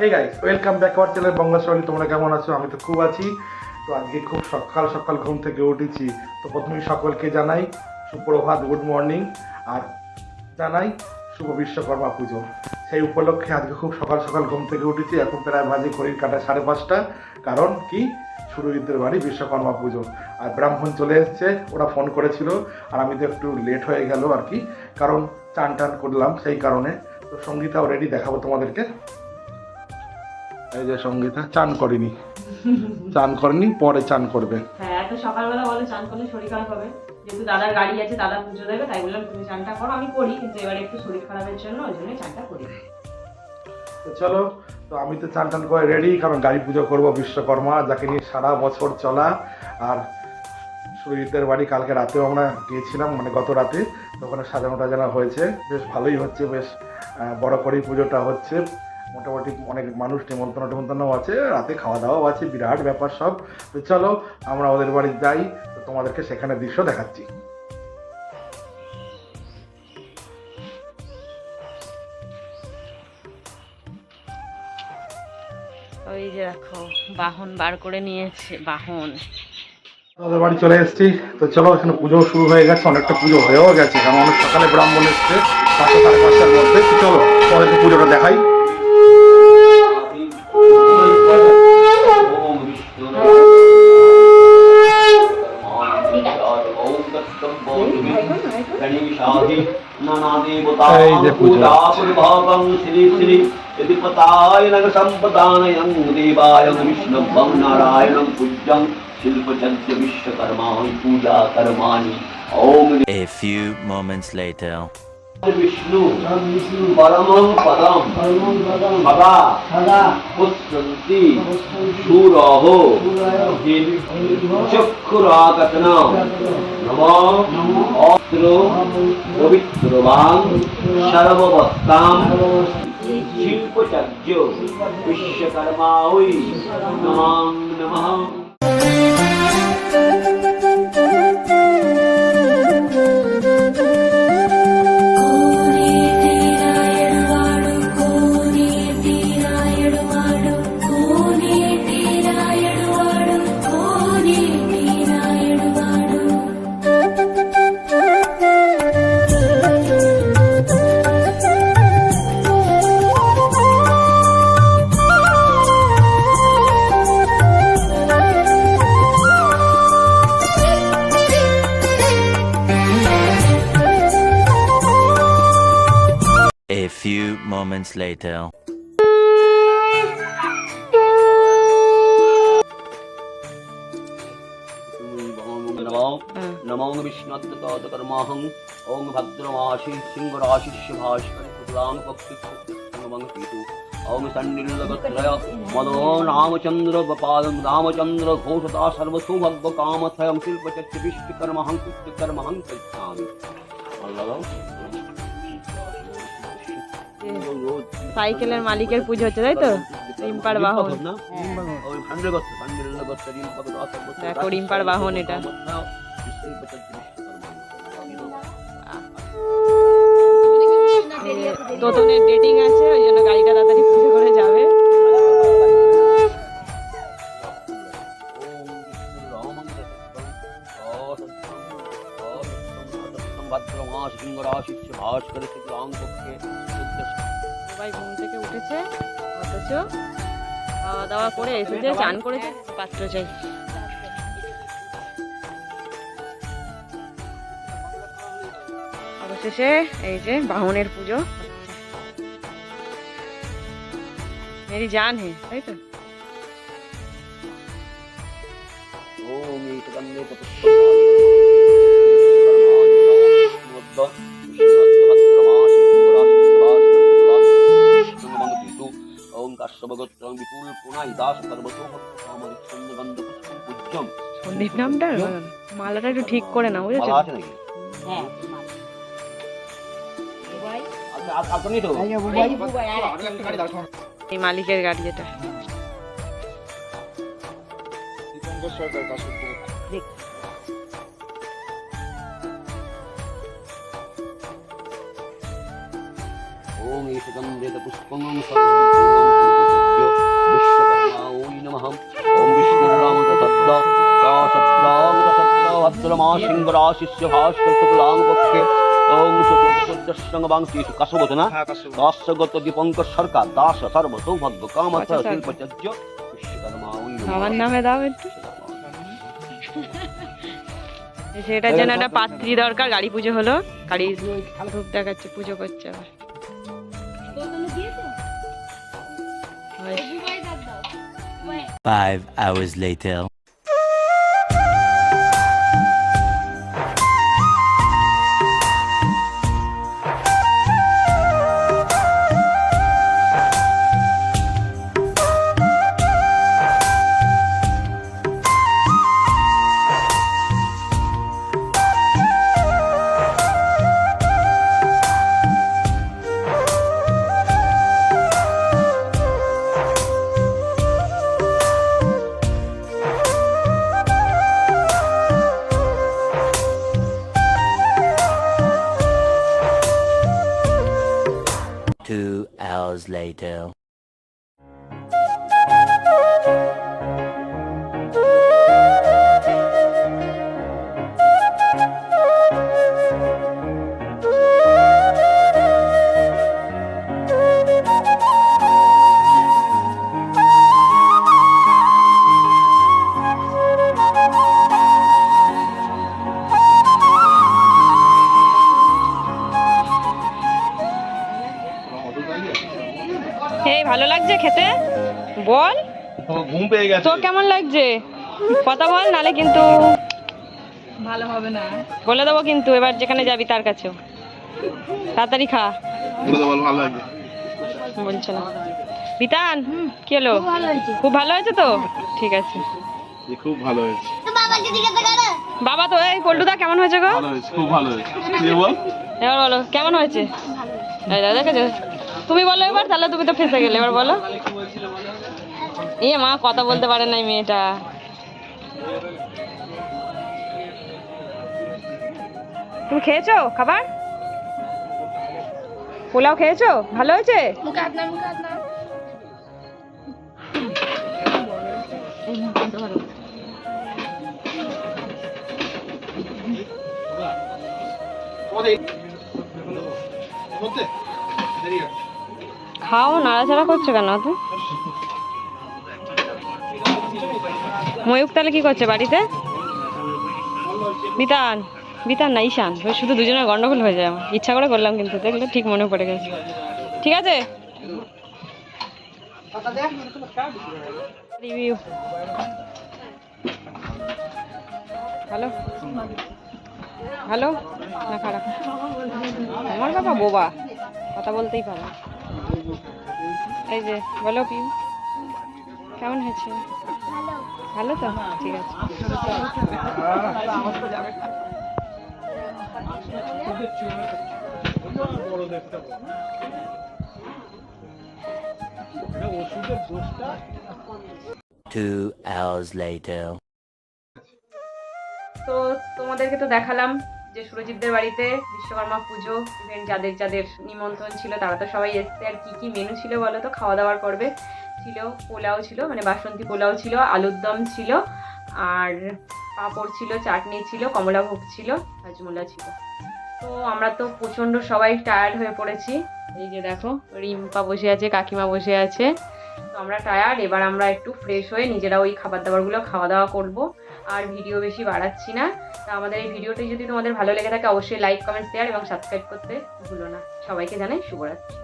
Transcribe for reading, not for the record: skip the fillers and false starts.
Hey guys, welcome back our channel Bangla story. তোমরা কেমন আছো? আমি তো খুব আছি। তো আজকে খুব সকাল সকাল ঘুম থেকে উঠেছি। তো প্রথমেই সকলকে জানাই সুপ্রভাত, গুড মর্নিং, আর জানাই শুভ বিশ্বকর্মা পুজো। সেই উপলক্ষে আজকে খুব সকাল সকাল ঘুম থেকে উঠেছি। এখন প্রায় বাজে ঘড়ির কাঁটা 5:30। কারণ কি, সুরজিতের বাড়ি বিশ্বকর্মা পুজো, আর ব্রাহ্মণ চলে এসছে। ওরা ফোন করেছিল, আর আমি তো একটু লেট হয়ে গেল আর কি, কারণ চান টান করলাম সেই কারণে। তো সঙ্গীতাও রেডি, দেখাবো তোমাদেরকে। এই যে সঙ্গীতা চান করেনি, পরে চান করবে। হ্যাঁ, এত সকালবেলা বলে চান করলে শরীর খারাপ হবে। যেহেতু দাদার গাড়ি আছে, দাদা পুজো দেবে, তাই বললাম তুমি চানটা করো। আমি করি, কিন্তু এবারে একটু শরীর খারাপের জন্য ওই জন্য চানটা করি। তো চলো, তো আমি তো চান টান করে রেডি, কারণ গাড়ি পুজো করবো বিশ্বকর্মা, যাকে নিয়ে সারা বছর চলা। আর সুরজিতের বাড়ি কালকে রাতেও আমরা গিয়েছিলাম, মানে গত রাতে। তো ওখানে সাজানো টাজানো হয়েছে, বেশ ভালোই হচ্ছে, বেশ বড় করেই পুজোটা হচ্ছে। মোটামুটি অনেক মানুষ টেমন্তন্ন আছে, রাতে খাওয়া দাওয়াও আছে, বিরাট ব্যাপার সব। তো চলো আমরা ওদের বাড়ি যাই, তো তোমাদেরকে সেখানে দৃশ্য দেখাচ্ছি। ওই যে দেখো বাহন বার করে নিয়েছে, বাহন। ওদের বাড়ি চলে এসেছি। তো চলো, এখানে পুজো শুরু হয়ে গেছে, অনেকটা পুজো হয়েও গেছে, কারণ অনেক সকালে ব্রাহ্মণ এসছে 5:30-5:30টার মধ্যে। তো চলো তোমাদেরকে পুজোটা দেখাই। এই যে পুজো নারায়ণং পূজ্যং শিল্পচর্য বিশ্বকর্মা পূজা কর্মাণি। A few moments later. Vishnu পরমং Padam সদা পুষ্পন্তি সুরহ চক্ষুরাগতন নমো অস্ত্র পবিত্রবাং সর্ববস্তাম শিল্পচর্য বিশ্বকর্মা ওই নমঃ নমঃ। A few moments later. नमो विष्णुतकर्माहं ओं भद्रमाशी सिंहराशिष्य भास्कर कुलां पक्षितु ओं सन्निलगत्रय मदो रामचंद्र गोपालं रामचंद्र घोषता सर्वसौभाग्य कामथयं शिल्पचक्र विश्वकर्महं कृत्यकर्महं करिष्यामि। সাইকেলের মালিকের পুজো হচ্ছে, তাই তো? রিম্পার বাহন, দেখো রিম্পার বাহন এটা। তোতনের ডেটিং আছে, ওই জন্য গাড়িটা তাড়াতাড়ি পুজো করে যাবে। সবাই ঘুম থেকে উঠেছে, অথচ খাওয়া দাওয়া করে এসেছে, চান করেছে, পাত্র চাই। অবশেষে এই যে বাহনের পুজো। মেরি জান হে, তাই তো? সন্দীপ নামটা মালাটা একটু ঠিক করে না, বুঝেছো? এই মালিকের গাড়ি এটা। ओम ईशगंधेत पुष्पं विश्वकर्माय नमः ओम विष्णुरामतसद्द सिंहराशिष्य भास्कर शुक्लांग पक्षे ओम चतुर्दशंगबांगीषु काशगत ना काशगत दीपंकर सरकार दास सर्व सौभाग्य कामथ शिल्पचर्य विश्वकर्माय আমার নামে দাও একটু। সেটার জন্য একটা পাত্রী দরকার। গাড়ি পুজো হলো, গাড়ি ধূপ দেখাচ্ছে, পুজো করছে আবার। হয়েছে। 5 hours later. Two hours later. এই ভালো লাগছে খেতে? বল ঘুম পেয়ে গেছে। তোর কেমন লাগছে? কথা বল, নালে কিন্তু ভালো হবে না। বলে দেবো কিন্তু এবার যেখানে যাবি তার কাছেও। তাড়াতাড়ি খা। বলে দাও ভালো লাগবে। বলছে না বিতান, কি হলো? খুব ভালো হয়েছে তো? ঠিক আছে, খুব ভালো হয়েছে। বাবা তো এই পল্টুদা কেমন হয়েছে গো? ভালো হয়েছে, খুব ভালো হয়েছে। তুই বল। এবার বলো কেমন হয়েছে? এই দাদা দেখেছো? তুমি বলো এবার, তাহলে তুমি তো ফেঁসে গেলে। এবার বলো। এ মা, কথা বলতে পারে না এই মেয়েটা। তুমি খেয়েছো খাবার? পোলাও খেয়েছো? ভালো হয়েছে? খাও, নাড়াচাড়া করছো কেন তো? ময়ূক তাহলে কি করছে বাড়িতে? বিতান, বিতান না ঈশান, ওই শুধু দুজনের গন্ডগোল হয়ে যায়। আমার ইচ্ছা করে করলাম কিন্তু দেখলে ঠিক মনে পড়ে গেছে। ঠিক আছে, রিভিউ ভালো ভালো না খারাপ? আমার বাবা বোবা, কথা বলতেই পারে। এই যে বলো পিউ, কেমন হয়েছে? ভালো তো? ঠিক আছে। Two hours later. তো তোমাদেরকে তো দেখালাম যে সুরজিৎদের বাড়িতে বিশ্বকর্মা পুজো, ইভেন্ট যাদের যাদের নিমন্ত্রণ ছিল তারা তো সবাই এসছে। আর কি কি মেনু ছিল বলো তো? খাওয়া দাওয়ার পর্বে ছিল পোলাও ছিল, মানে বাসন্তী পোলাও ছিল, আলুর দম ছিল, আর পাঁপড় ছিল, চাটনি ছিল, কমলাভোগ ছিল, হাজমোলা ছিল। তো আমরা তো প্রচণ্ড সবাই টায়ার্ড হয়ে পড়েছি। এই যে দেখো রিম্পা বসে আছে, কাকিমা বসে আছে। তো আমরা টায়ার্ড, এবার আমরা একটু ফ্রেশ হয়ে নিজেরা ওই খাবার দাবারগুলো খাওয়া দাওয়া করবো। আর ভিডিও বেশি বাড়াচ্ছি না। তা আমাদের এই ভিডিওটি যদি তোমাদের ভালো লেগে থাকে অবশ্যই লাইক, কমেন্ট, শেয়ার এবং সাবস্ক্রাইব করতে ভুলো না। সবাইকে জানাই শুভরাত্রি।